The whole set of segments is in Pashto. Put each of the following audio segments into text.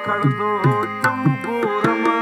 کړدو تم ګورما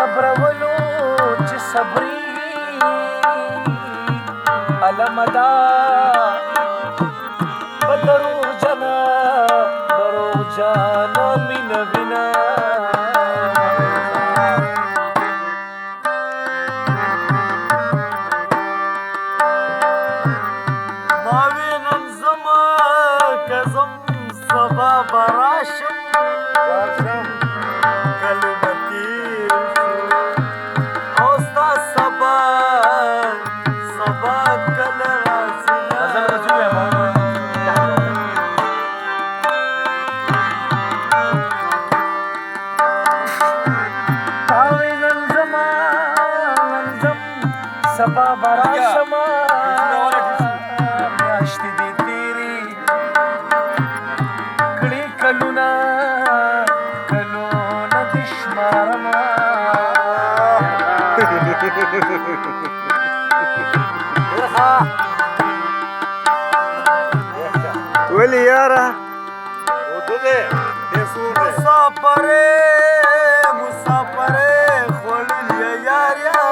صبرولو چې صبري علمدا بدرو جنا مين وینا ما وینم زما کزم سبا براشم سبا براشما میاشتې دې تیرې کړي کلونه دې شمارما ولې یاره مسافرې خوړلې یاریا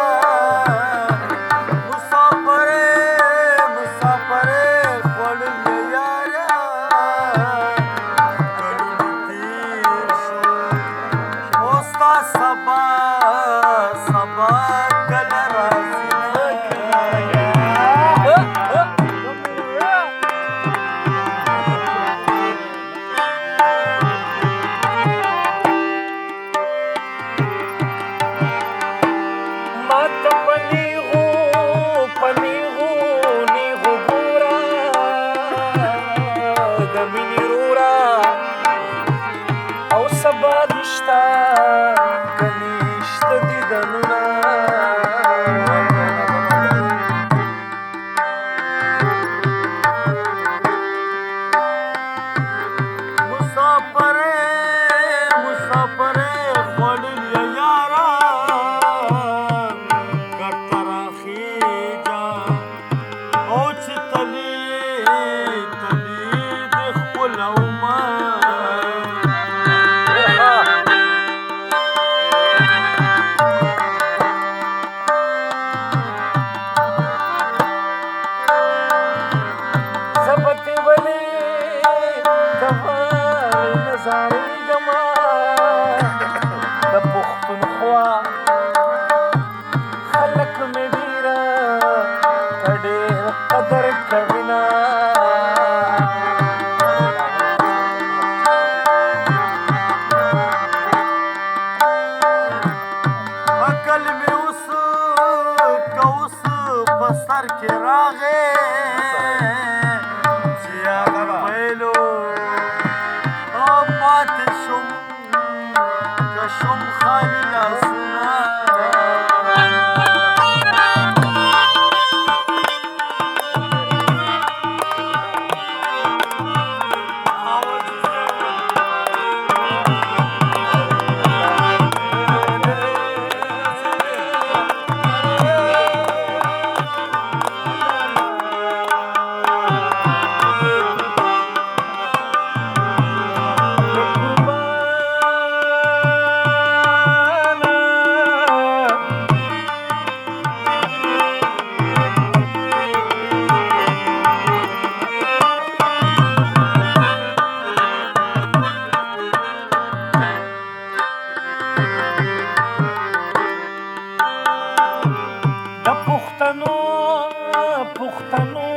پښتنو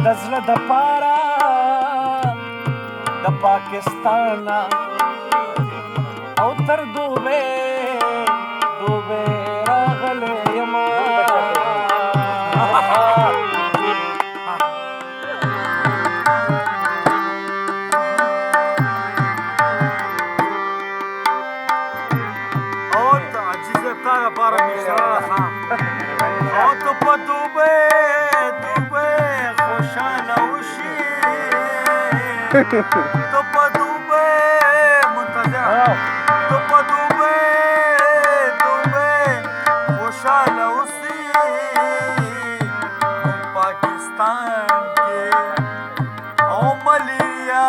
د زړه د پاره د پاکستان او تر دوبه راغلی یما para mishra khan او تو په دوبه خوشاله وشي تو په دوبه منتظر تو په دوبه خوشاله وشي پاکستان کې او ملیریا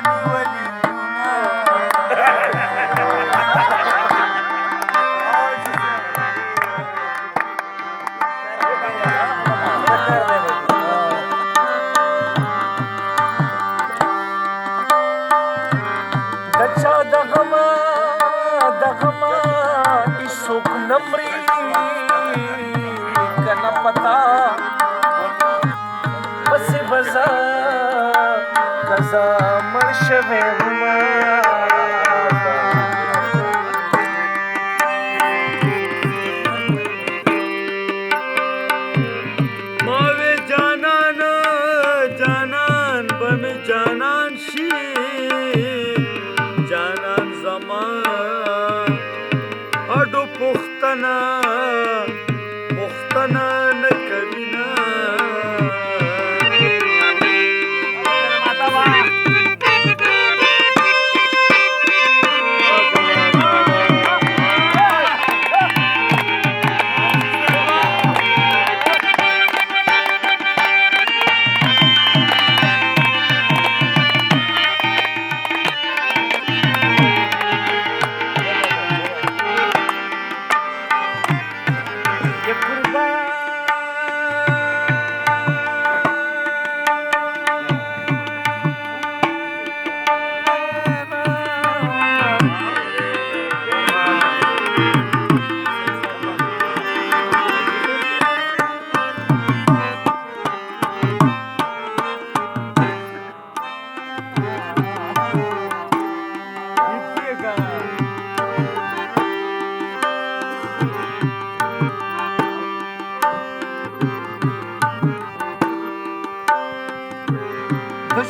نیولې نمری کنا پتا بس بزا کزا مرشوه هما ماوی جانان بمی جانان شی جانان زمان اډو پختنا نه کوي نه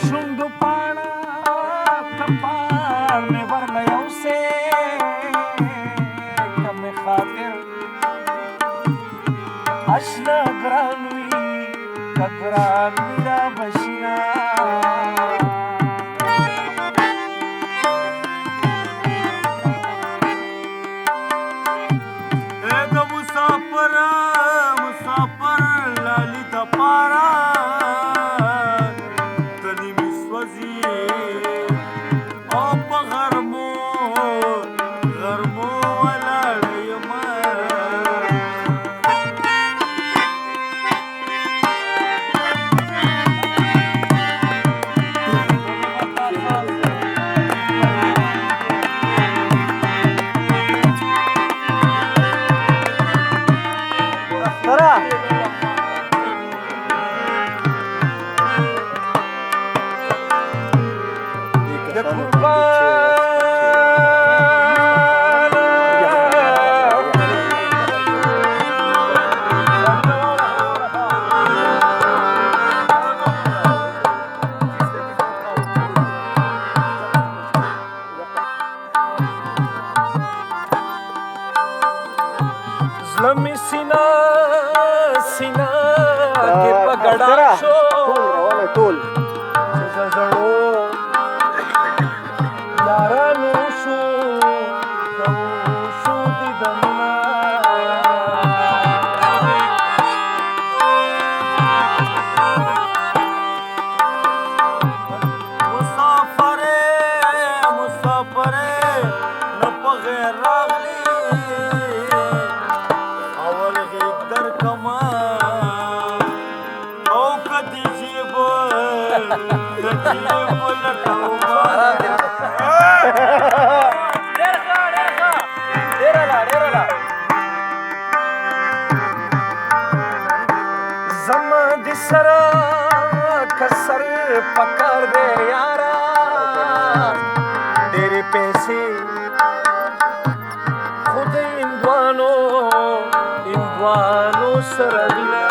شونډو پاڼه کپار مې ورله یو سې کمې خاطر اشنا ګران وي که ګران وي را بشینا د مسافر لالي د پاره زلمی سینا کې پګړا شو ټول زړو یارانو شو دیدنا مسافر نه په غیر راغلی سره کسر پکار دی یارا ډېرې پیسې خو د هندوانو سره نه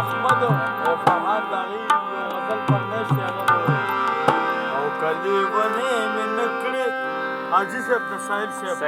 احمد او فرحان د هغې یو غزل فرمیش دی هغه او کلي ونې مې نه کړې حاجي صاحب د ساحل صاحب